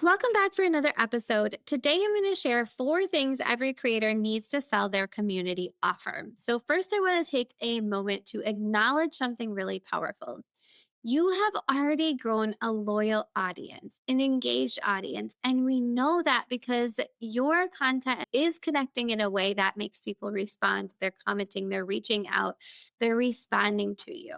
Welcome back for another episode. Today, I'm going to share 4 things every creator needs to sell their community offer. So, first, I want to take a moment to acknowledge something really powerful. You have already grown a loyal audience, an engaged audience. And we know that because your content is connecting in a way that makes people respond. They're commenting, they're reaching out, they're responding to you.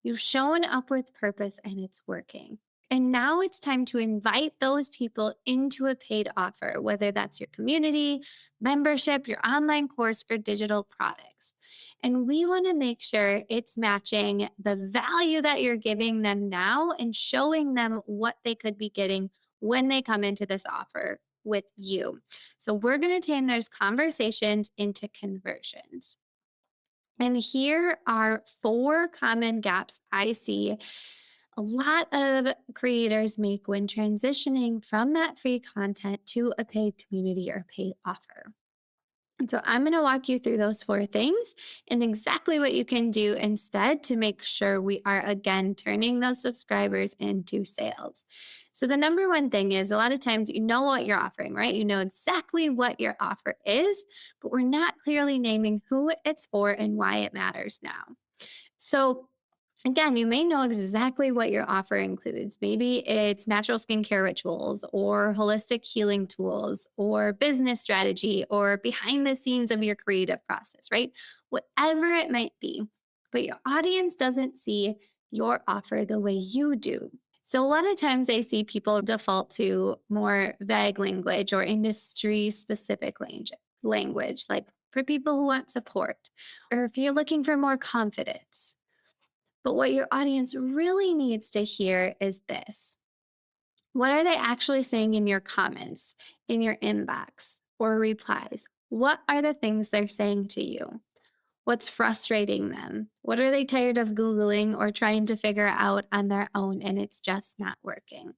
You've shown up with purpose and it's working. And now it's time to invite those people into a paid offer, whether that's your community, membership, your online course, or digital products. And we want to make sure it's matching the value that you're giving them now and showing them what they could be getting when they come into this offer with you. So we're going to turn those conversations into conversions. And here are 4 common gaps I see a lot of creators make when transitioning from that free content to a paid community or paid offer. And so I'm going to walk you through those 4 things and exactly what you can do instead to make sure we are again turning those subscribers into sales. So the number one thing is a lot of times you know what you're offering, right? You know exactly what your offer is, but we're not clearly naming who it's for and why it matters now. So again, you may know exactly what your offer includes. Maybe it's natural skincare rituals or holistic healing tools or business strategy or behind the scenes of your creative process, right? Whatever it might be. But your audience doesn't see your offer the way you do. So, a lot of times I see people default to more vague language or industry specific language, like for people who want support, or if you're looking for more confidence. But what your audience really needs to hear is this. What are they actually saying in your comments, in your inbox, or replies? What are the things they're saying to you? What's frustrating them? What are they tired of Googling or trying to figure out on their own and it's just not working?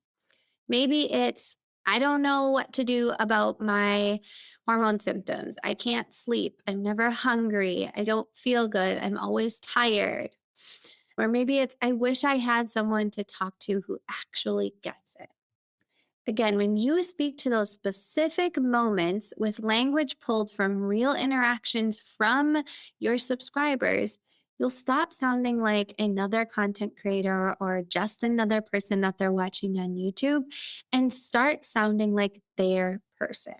Maybe it's, I don't know what to do about my hormone symptoms. I can't sleep. I'm never hungry. I don't feel good. I'm always tired. Or maybe it's, I wish I had someone to talk to who actually gets it. Again, when you speak to those specific moments with language pulled from real interactions from your subscribers, you'll stop sounding like another content creator or just another person that they're watching on YouTube and start sounding like their person.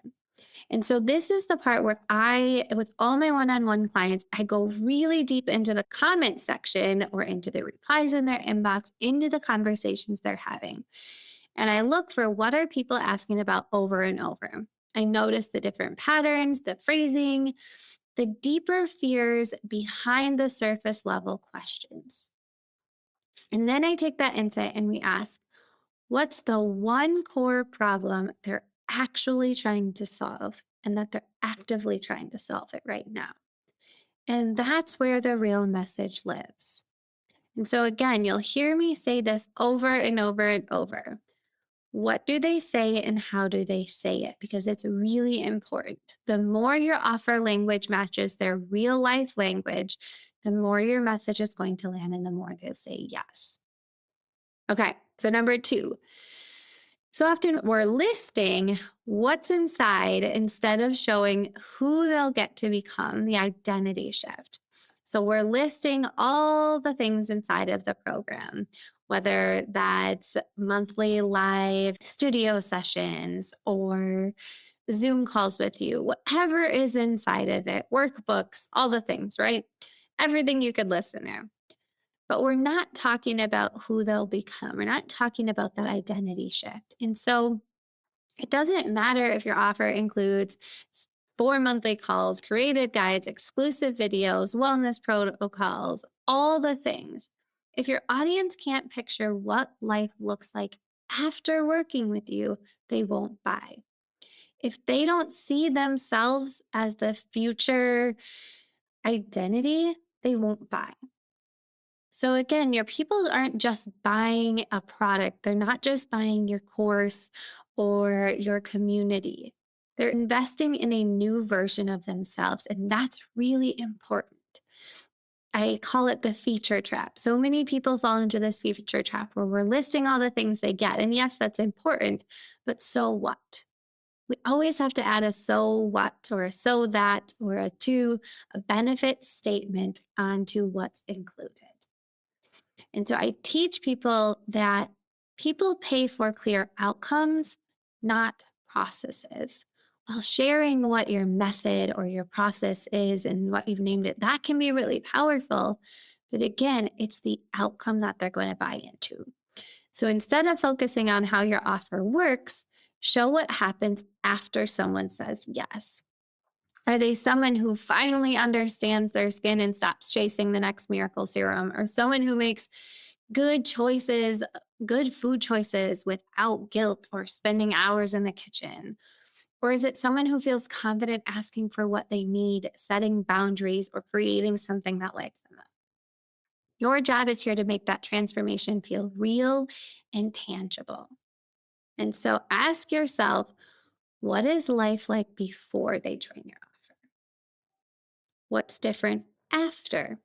And so this is the part where with all my one-on-one clients, I go really deep into the comment section or into the replies in their inbox, into the conversations they're having. And I look for what are people asking about over and over. I notice the different patterns, the phrasing, the deeper fears behind the surface level questions. And then I take that insight and we ask, what's the one core problem they're actually trying to solve and that they're actively trying to solve it right now? And that's where the real message lives. And so, again, you'll hear me say this over and over and over. What do they say and how do they say it? Because it's really important. The more your offer language matches their real life language, the more your message is going to land and the more they'll say yes. Okay, so number 2, so often we're listing what's inside instead of showing who they'll get to become, the identity shift. So we're listing all the things inside of the program, whether that's monthly live studio sessions or Zoom calls with you, whatever is inside of it, workbooks, all the things, right? Everything you could list in there. But we're not talking about who they'll become. We're not talking about that identity shift. And so it doesn't matter if your offer includes 4 monthly calls, created guides, exclusive videos, wellness protocols, all the things. If your audience can't picture what life looks like after working with you, they won't buy. If they don't see themselves as the future identity, they won't buy. So again, your people aren't just buying a product. They're not just buying your course or your community. They're investing in a new version of themselves. And that's really important. I call it the feature trap. So many people fall into this feature trap where we're listing all the things they get. And yes, that's important, but so what? We always have to add a so what or a so that or a to, a benefit statement onto what's included. And so I teach people that people pay for clear outcomes, not processes. While sharing what your method or your process is and what you've named it, that can be really powerful. But again, it's the outcome that they're going to buy into. So instead of focusing on how your offer works, show what happens after someone says yes. Are they someone who finally understands their skin and stops chasing the next miracle serum? Or someone who makes good choices, good food choices without guilt or spending hours in the kitchen? Or is it someone who feels confident asking for what they need, setting boundaries, or creating something that lights them up? Your job is here to make that transformation feel real and tangible. And so ask yourself, what is life like before they join your offer? What's different after?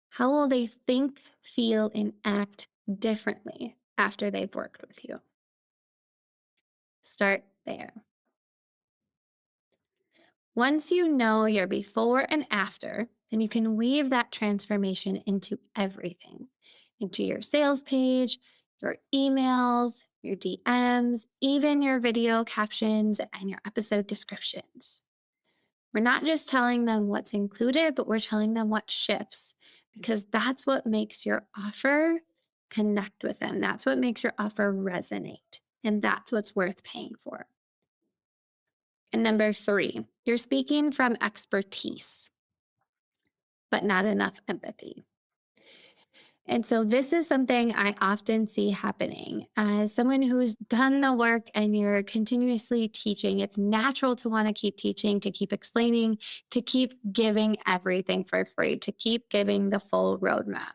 How will they think, feel, and act differently after they've worked with you? Start there. Once you know your before and after, then you can weave that transformation into everything, into your sales page, your emails, your DMs, even your video captions and your episode descriptions. We're not just telling them what's included, but we're telling them what shifts because that's what makes your offer connect with them. That's what makes your offer resonate. And that's what's worth paying for. And number three, you're speaking from expertise, but not enough empathy. And so this is something I often see happening. As someone who's done the work and you're continuously teaching, it's natural to want to keep teaching, to keep explaining, to keep giving everything for free, to keep giving the full roadmap.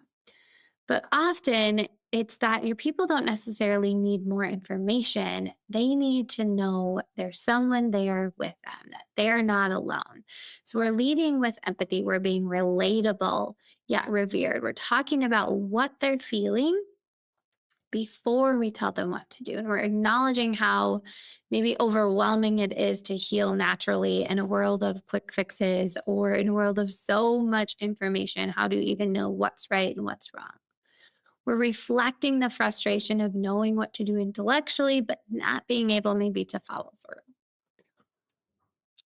But often it's that your people don't necessarily need more information. They need to know there's someone there with them, that they're not alone. So we're leading with empathy. We're being relatable, yet revered. We're talking about what they're feeling before we tell them what to do. And we're acknowledging how maybe overwhelming it is to heal naturally in a world of quick fixes or in a world of so much information. How do you even know what's right and what's wrong? We're reflecting the frustration of knowing what to do intellectually, but not being able maybe to follow through.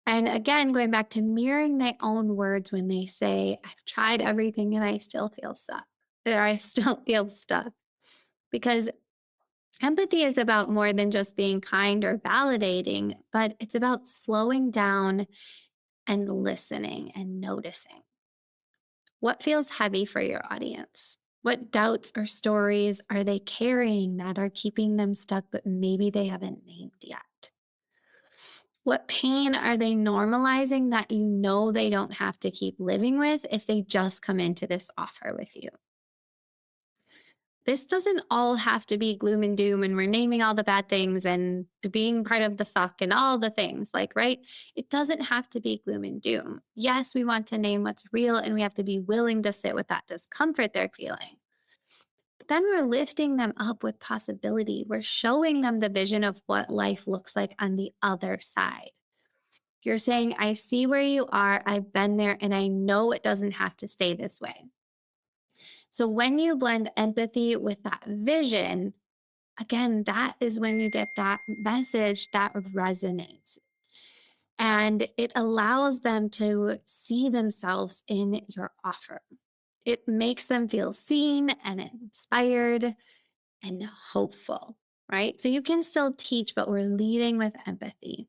And again, going back to mirroring their own words when they say, I've tried everything and I still feel stuck, or I still feel stuck. Because empathy is about more than just being kind or validating, but it's about slowing down and listening and noticing. What feels heavy for your audience? What doubts or stories are they carrying that are keeping them stuck, but maybe they haven't named yet? What pain are they normalizing that you know they don't have to keep living with if they just come into this offer with you? This doesn't all have to be gloom and doom and we're naming all the bad things and being part of the suck and all the things, like, right? It doesn't have to be gloom and doom. Yes, we want to name what's real and we have to be willing to sit with that discomfort they're feeling. But then we're lifting them up with possibility. We're showing them the vision of what life looks like on the other side. You're saying, I see where you are, I've been there, and I know it doesn't have to stay this way. So when you blend empathy with that vision, again, that is when you get that message that resonates. And it allows them to see themselves in your offer. It makes them feel seen and inspired and hopeful, right? So you can still teach, but we're leading with empathy,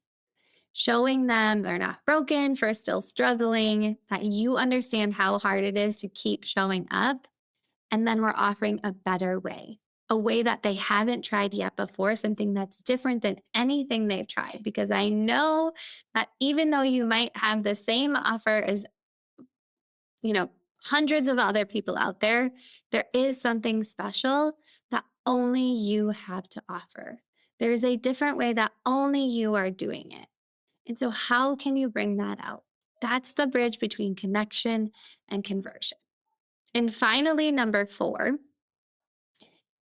showing them they're not broken for still struggling, that you understand how hard it is to keep showing up. And then we're offering a better way, a way that they haven't tried yet before, something that's different than anything they've tried. Because I know that even though you might have the same offer as, you know, hundreds of other people out there, there is something special that only you have to offer. There's a different way that only you are doing it. And so, how can you bring that out? That's the bridge between connection and conversion. And finally, number four,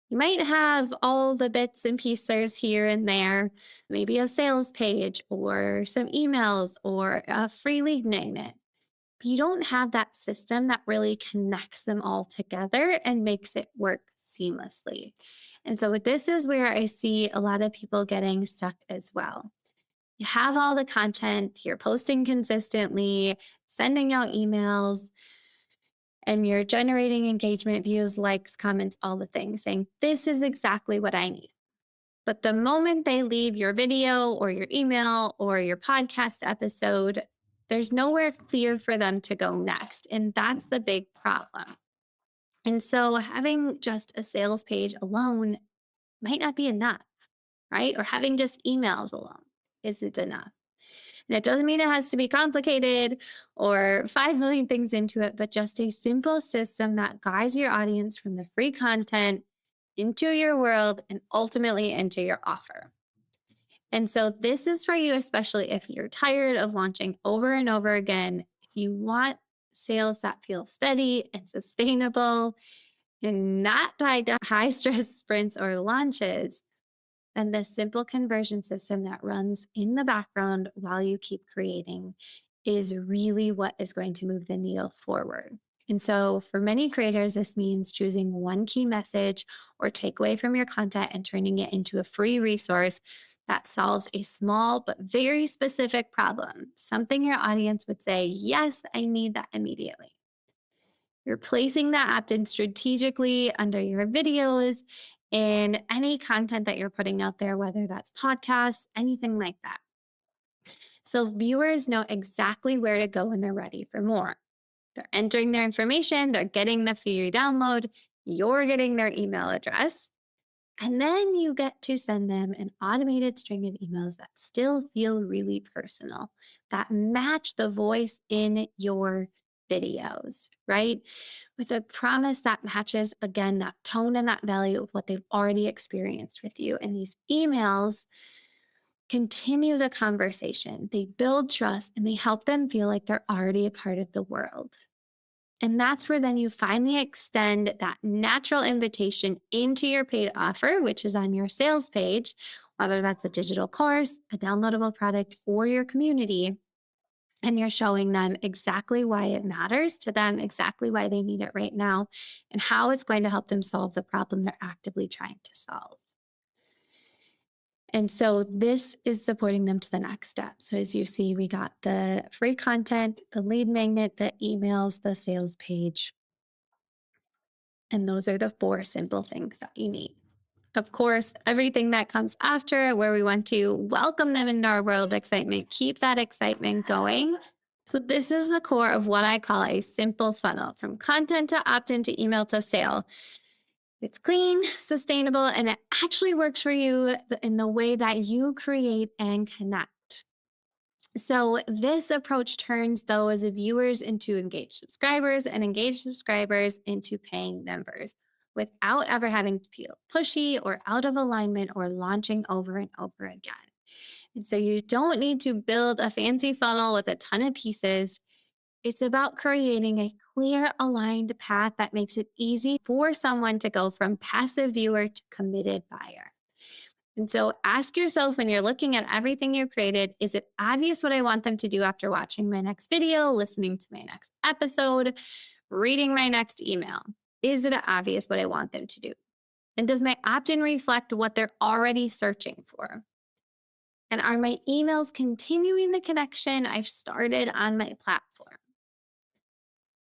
you might have all the bits and pieces here and there, maybe a sales page or some emails or a free lead magnet. But you don't have that system that really connects them all together and makes it work seamlessly. And so, this is where I see a lot of people getting stuck as well. You have all the content, you're posting consistently, sending out emails, and you're generating engagement, views, likes, comments, all the things, saying, "This is exactly what I need." But the moment they leave your video or your email or your podcast episode, there's nowhere clear for them to go next. And that's the big problem. And so having just a sales page alone might not be enough, right? Or having just emails alone isn't enough. And it doesn't mean it has to be complicated or 5 million things into it, but just a simple system that guides your audience from the free content into your world and ultimately into your offer. And so, this is for you, especially if you're tired of launching over and over again. If you want sales that feel steady and sustainable and not tied to high stress sprints or launches, and the simple conversion system that runs in the background while you keep creating is really what is going to move the needle forward. And so, for many creators, this means choosing one key message or takeaway from your content and turning it into a free resource that solves a small but very specific problem, something your audience would say, "Yes, I need that immediately." You're placing that opt-in strategically under your videos and any content that you're putting out there, whether that's podcasts, anything like that. So viewers know exactly where to go when they're ready for more. They're entering their information, they're getting the free download, you're getting their email address. And then you get to send them an automated string of emails that still feel really personal, that match the voice in your videos, right? With a promise that matches, again, that tone and that value of what they've already experienced with you. And these emails continue the conversation, they build trust, and they help them feel like they're already a part of the world. And that's where then you finally extend that natural invitation into your paid offer, which is on your sales page, whether that's a digital course, a downloadable product, or your community. And you're showing them exactly why it matters to them, exactly why they need it right now, and how it's going to help them solve the problem they're actively trying to solve. And so this is supporting them to the next step. So as you see, we got the free content, the lead magnet, the emails, the sales page. And those are the four simple things that you need. Of course, everything that comes after, where we want to welcome them into our world excitement, keep that excitement going. So, this is the core of what I call a simple funnel from content to opt in to email to sale. It's clean, sustainable, and it actually works for you in the way that you create and connect. So, this approach turns those viewers into engaged subscribers and engaged subscribers into paying members without ever having to feel pushy or out of alignment or launching over and over again. And so, you don't need to build a fancy funnel with a ton of pieces. It's about creating a clear, aligned path that makes it easy for someone to go from passive viewer to committed buyer. And so ask yourself when you're looking at everything you created, is it obvious what I want them to do after watching my next video, listening to my next episode, reading my next email? Is it obvious what I want them to do? And does my opt in reflect what they're already searching for? And are my emails continuing the connection I've started on my platform?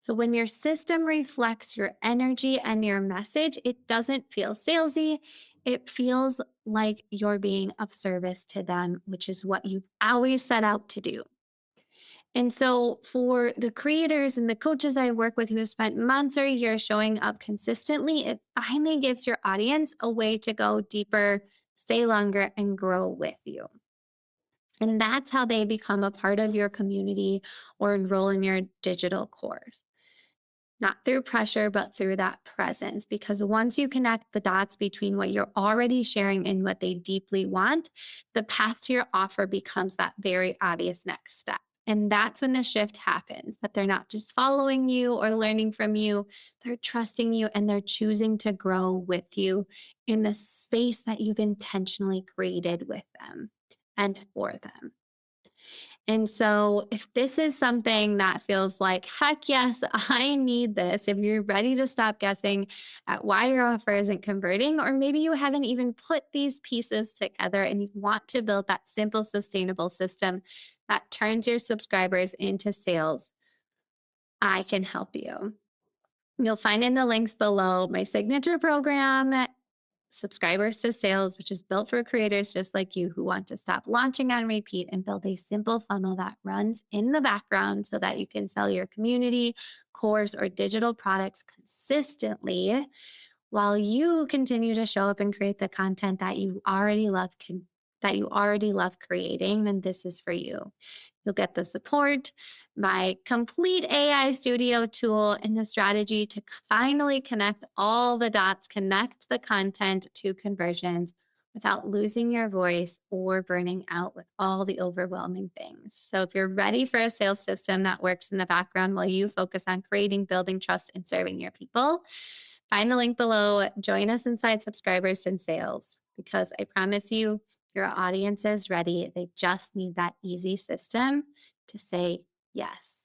So when your system reflects your energy and your message, it doesn't feel salesy. It feels like you're being of service to them, which is what you always set out to do. And so for the creators and the coaches I work with who have spent months or years showing up consistently, it finally gives your audience a way to go deeper, stay longer, and grow with you. And that's how they become a part of your community or enroll in your digital course. Not through pressure, but through that presence. Because once you connect the dots between what you're already sharing and what they deeply want, the path to your offer becomes that very obvious next step. And that's when the shift happens, that they're not just following you or learning from you, they're trusting you and they're choosing to grow with you in the space that you've intentionally created with them and for them. And so, if this is something that feels like, heck yes, I need this, if you're ready to stop guessing at why your offer isn't converting, or maybe you haven't even put these pieces together and you want to build that simple, sustainable system that turns your subscribers into sales, I can help you. You'll find in the links below my signature program, Subscribers to Sales, which is built for creators just like you who want to stop launching on repeat and build a simple funnel that runs in the background so that you can sell your community, course, or digital products consistently while you continue to show up and create the content that you already love creating. Then this is for you. You'll get the support, my complete AI studio tool, and the strategy to finally connect all the dots, connect the content to conversions without losing your voice or burning out with all the overwhelming things. So, if you're ready for a sales system that works in the background while you focus on creating, building trust, and serving your people, find the link below. Join us inside Subscribers and Sales because I promise you, your audience is ready. They just need that easy system to say yes.